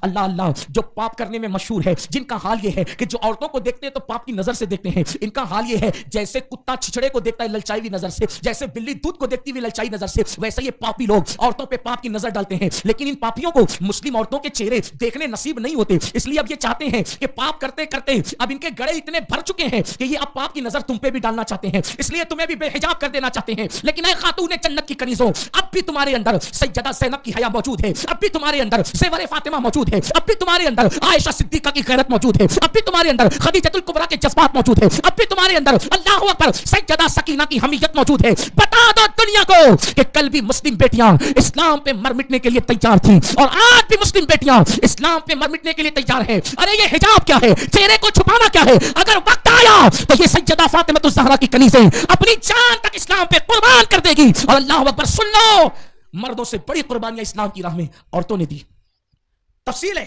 اللہ اللہ جو پاپ کرنے میں مشہور ہے، جن کا حال یہ ہے کہ جو عورتوں کو دیکھتے ہیں تو پاپ کی نظر سے دیکھتے ہیں، ان کا حال یہ ہے جیسے کتا چھچڑے کو دیکھتا ہے للچائی ہوئی نظر سے، جیسے بلی دودھ کو دیکھتی ہوئی للچائی نظر سے، ویسے یہ پاپی لوگ عورتوں پہ پاپ کی نظر ڈالتے ہیں. لیکن ان پاپیوں کو مسلم عورتوں کے چہرے دیکھنے نصیب نہیں ہوتے، اس لیے اب یہ چاہتے ہیں کہ پاپ کرتے کرتے اب ان کے گڑے اتنے بھر چکے ہیں کہ یہ اب پاپ کی نظر تم پہ بھی ڈالنا چاہتے ہیں، اس لیے تمہیں بھی بے حجاب کر دینا چاہتے ہیں. لیکن اے خاتون جنت کی کنیزوں، اب بھی تمہارے اندر سیدہ زینب کی حیا موجود ہے، اب بھی تمہارے اندر زیور فاطمہ موجود ہے، اب بھی تمہارے اندر عائشہ صدیقہ کی غیرت موجود ہے، اب بھی تمہارے اندر خدیجہ الکبریٰ کے جذبات موجود ہے، اب بھی تمہارے اندر اللہ اکبر سیدہ سکینہ کی حمیت موجود ہے. بتا دو دنیا کو کہ کل بھی مسلم بیٹیاں اسلام پہ مر مٹنے کے لیے تیار تھیں اور آج بھی مسلم بیٹیاں اسلام پہ مر مٹنے کے لیے تیار ہیں. ارے یہ حجاب کیا ہے، چہرے کو چھپانا کیا ہے؟ اگر وقت آیا تو یہ سیدہ فاطمہ الزہرا کی کنیزیں اپنی جان تک اسلام پہ قربان کر دے گی. اور اللہ اکبر سن لو، مردوں سے بڑی قربانیاں اسلام کی راہ میں عورتوں نے دی. تفصیل ہے،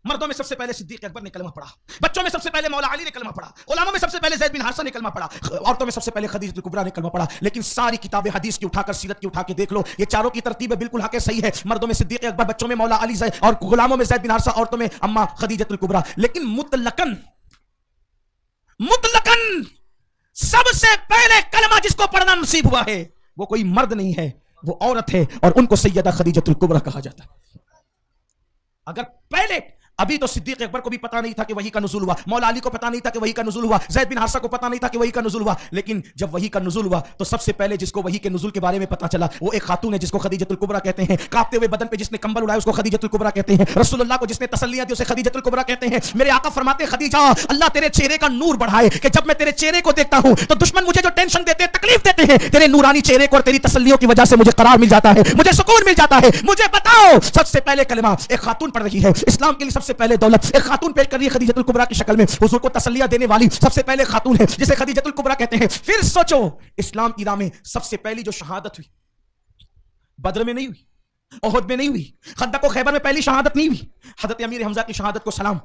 مردوں میں سب سے پہلے صدیق اکبر نے کلمہ پڑھا، بچوں میں سب سے پہلے مولا علی نے کلمہ پڑھا، غلاموں میں سب سے پہلے زید بن حارثہ نے کلمہ پڑھا، عورتوں میں سب سے پہلے خدیجہ الکبریٰ نے کلمہ پڑھا. لیکن ساری کتابیں حدیث کی اٹھا کر، سیرت کی اٹھا کے دیکھ لو، یہ چاروں کی ترتیب بالکل حق صحیح ہے. مردوں میں صدیق اکبر، بچوں میں مولا علی اور غلاموں میں زید بن حارثہ، عورتوں میں اما خدیجہ الکبریٰ. لیکن مطلقاً سب سے پہلے کلمہ جس کو پڑھنا نصیب ہوا ہے وہ کوئی مرد نہیں ہے، وہ عورت ہے، اور ان کو سیدہ خدیجہ الکبریٰ کہا جاتا ہے. اگر پہلے ابھی تو صدیق اکبر کو بھی پتا نہیں تھا کہ وحی کا نزول ہوا، مولا علی کو پتا نہیں تھا کہ وحی کا نزول ہوا، زید بن حارثہ کو پتا نہیں تھا کہ وحی کا نزول ہوا. لیکن جب وحی کا نزول ہوا تو سب سے پہلے جس کو وحی کے نزول کے بارے میں پتا چلا وہ ایک خاتون ہے جس کو خدیجہ الکبریٰ کہتے ہیں. کانپتے ہوئے بدن پہ جس نے کمبل اڑایا اس کو خدیجہ الکبریٰ کہتے ہیں. رسول اللہ کو جس نے تسلیاں دی اسے خدیجہ الکبریٰ کہتے ہیں. میرے آقا فرماتے ہیں خدیجہ اللہ تیرے چہرے کا نور بڑھائے کہ جب میں تیرے چہرے کو دیکھتا ہوں تو دشمن مجھے جو ٹینشن دیتے ہیں، تکلیف دیتے ہیں، تیرے نورانی چہرے کو اور تیری تسلیوں کی وجہ سے مجھے قرار مل جاتا ہے، مجھے سکون مل جاتا ہے. مجھے بتاؤ، سب سے پہلے کلمہ ایک خاتون پڑھ رہی ہے، اسلام کے لیے سب سے پہلے دولت ایک خاتون پیش کر رہی ہے خدیجہ الکبریٰ کی شکل میں، حضور کو تسلیہ دینے والی سب سے پہلے خاتون ہے جسے خدیجہ الکبریٰ کہتے ہیں. پھر سوچو اسلام کی راہ میں سب سے پہلی جو شہادت ہوئی بدر میں نہیں ہوئی، احد میں نہیں ہوئی، خندق و خیبر میں پہلی شہادت نہیں ہوئی. حضرت امیر حمزہ کی شہادت کو سلام،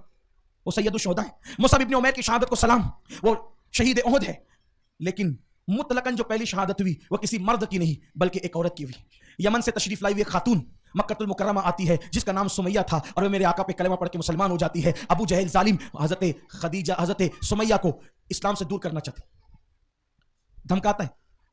وہ سید الشہداء ہے. مصعب ابن عمیر کی شہادت کو سلام، وہ شہید احد ہے. لیکن مطلقاً جو پہلی شہادت ہوئی وہ کسی مرد کی نہیں بلکہ ایک عورت کی ہوئی. یمن سے تشریف لائی ہوئی ایک خاتون مکہ المکرمہ آتی ہے جس کا نام سمیہ تھا، اور وہ میرے آقا پہ کلمہ پڑھ کے مسلمان ہو جاتی ہے. ابو جہل ظالم حضرت سمیہ کو اسلام سے دور کرنا چاہتا ہے، دھمکاتا ہے،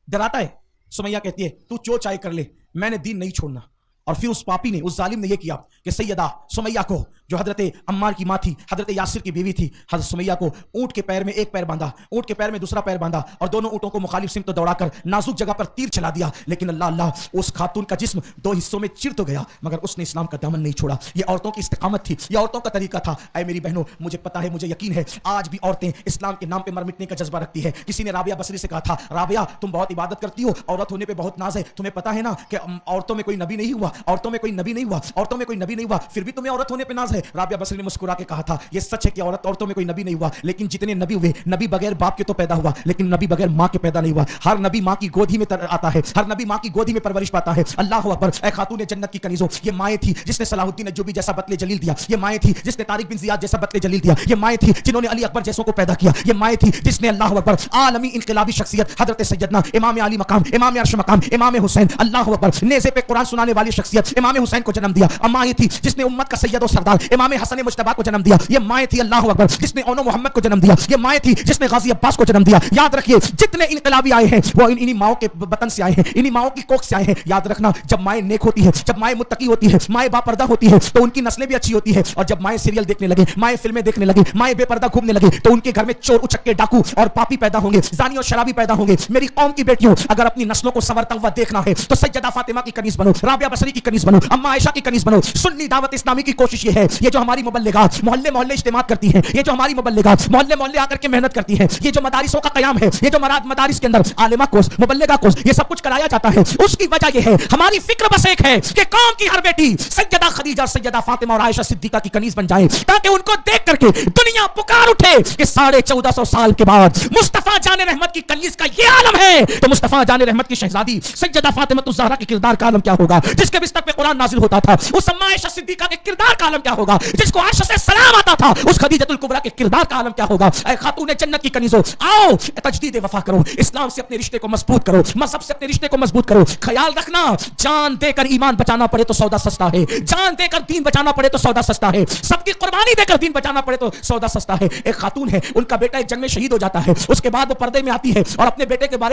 ڈراتا ہے. سمیہ کہتی ہے تو جو چاہے کر لے، میں نے دین نہیں چھوڑنا. اور پھر اس پاپی نے، اس ظالم نے یہ کیا کہ سیدہ سمیہ کو، جو حضرت عمار کی ماں تھی، حضرت یاسر کی بیوی تھی، حضرت سمیہ کو اونٹ کے پیر میں ایک پیر باندھا، اونٹ کے پیر میں دوسرا پیر باندھا، اور دونوں اونٹوں کو مخالف سمت دوڑا کر نازک جگہ پر تیر چلا دیا. لیکن اللہ اللہ اس خاتون کا جسم دو حصوں میں چر تو گیا مگر اس نے اسلام کا دامن نہیں چھوڑا. یہ عورتوں کی استقامت تھی، یہ عورتوں کا طریقہ تھا. اے میری بہنوں، مجھے پتا ہے، مجھے یقین ہے آج بھی عورتیں اسلام کے نام پہ مر مٹنے کا جذبہ رکھتی ہے. کسی نے رابعہ بصری سے کہا تھا، رابعہ تم بہت عبادت کرتی ہو، عورت ہونے پہ بہت ناز ہے، تمہیں پتا ہے نا کہ عورتوں میں کوئی نبی نہیں ہوا، عورتوں میں کوئی نبی نہیں ہوا، عورتوں میں کوئی نبی نہیں ہوا، پھر بھی تمہیں عورت ہونے پہ ناز ہے. رابعہ بصری نے مسکرا کے کہا تھا یہ سچ ہے کہ عورتوں میں کوئی نبی نہیں ہوا، لیکن جتنے نبی ہوئے، نبی بغیر باپ کے تو پیدا ہوا لیکن نبی بغیر ماں کے پیدا نہیں ہوا. ہر نبی ماں کی گود ہی میں آتا ہے، ہر نبی ماں کی گود ہی میں پرورش پاتا ہے. اللہ اکبر. اے خاتون جنت کی کنیزوں، یہ مائیں تھی جس نے صلاح الدین ایوبی جیسا بطل جلیل دیا، یہ مائیں تھی جس نے طارق بن زیاد جیسا بطل جلیل دیا، یہ مائیں تھی جنہوں نے علی اکبر جیسوں کو پیدا کیا، یہ مائیں تھی جس نے اللہ اکبر عالمی انقلابی شخصیت حضرت سیدنا امام علی مقام، امام عرش مقام، امام حسین، اللہ اکبر نیزے پہ قرآن سنانے والی شخصیت امام حسین کو جنم دیا. مائیں تھی جس نے امت کا سید و سردار امام حسن مجتبی کو جنم دیا. یہ مائیں تھی اللہ اکبر جس نے اونو محمد کو جنم دیا. یہ مائیں تھی جس نے غازی عباس کو جنم دیا. یاد رکھیے جتنے انقلابی آئے ہیں وہ انہی ماؤں کے بطن سے آئے ہیں، انہی ماؤں کی کوکھ سے آئے ہیں. یاد رکھنا جب مائیں نیک ہوتی ہے، جب مائیں متقی ہوتی ہے، مائیں با پردہ ہوتی ہے تو ان کی نسلیں بھی اچھی ہوتی ہے. اور جب مائیں سیریل دیکھنے لگے، مائیں فلمیں دیکھنے لگے، مائیں بے پردہ گھومنے لگے تو ان کے گھر میں چور اچکے ڈاکو اور پاپی پیدا ہوں گے، زانی اور شرابی پیدا ہوں گے. میری قوم کی بیٹیوں، اگر اپنی نسلوں کو سنورتا ہوا دیکھنا ہے تو سیدہ فاطمہ کی کنیز بنو، رابعہ بصری کی کنیز بنو، اما عائشہ کی کنیز بنو. سنی دعوت اسلامی کی کوشش یہ ہے، یہ جو ہماری مبلغات محلے محلے اجتماع کرتی ہیں، یہ جو ہماری مبلغات محلے محلے آ کر کے محنت کرتی ہیں، یہ جو مدارسوں کا قیام ہے، یہ جو مدارس کے اندر عالمہ کورس، مبلغہ کورس، یہ سب کچھ کرایا جاتا ہے، اس کی وجہ یہ ہے ہماری فکر بس ایک ہے کہ قوم کی ہر بیٹی سیدہ خدیجہ، سیدہ فاطمہ اور عائشہ صدیقہ کی کنیز بن جائے، تاکہ ان کو دیکھ کر کے دنیا پکار اٹھے کہ 1450 سال کے بعد مصطفیٰ جان رحمت کی کنیز کا یہ عالم ہے تو مصطفیٰ جان رحمت کی شہزادی سیدہ فاطمہ الزہرا کے کردار کا عالم کیا ہوگا، جس کے بستر پہ قرآن نازل ہوتا تھا. اس اما عائشہ صدیقہ کے کردار کا عالم کیا ہوگا. ہوگا. جس کو عرش سے سلام آتا تھا اس خدیجۃ الکبریٰ کے کردار کا عالم کیا ہوگا. اے خاتون جنت کی کنیزو, آؤ تجدید وفا کرو, اسلام سے اپنے رشتے کو مضبوط کرو, مذہب سے اپنے رشتے کو مضبوط کرو. خیال رکھنا, جان دے کر ایمان بچانا پڑے تو سودا سستا ہے, جان دے کر دین بچانا پڑے تو سودا سستا ہے, سب کی قربانی دے کر دین بچانا پڑے تو سودا سستا ہے. ایک خاتون ہے, ان کا بیٹا ایک جنگ میں شہید ہو جاتا ہے, اس کے بعد وہ پردے میں آتی ہے اور اپنے بیٹے کے بارے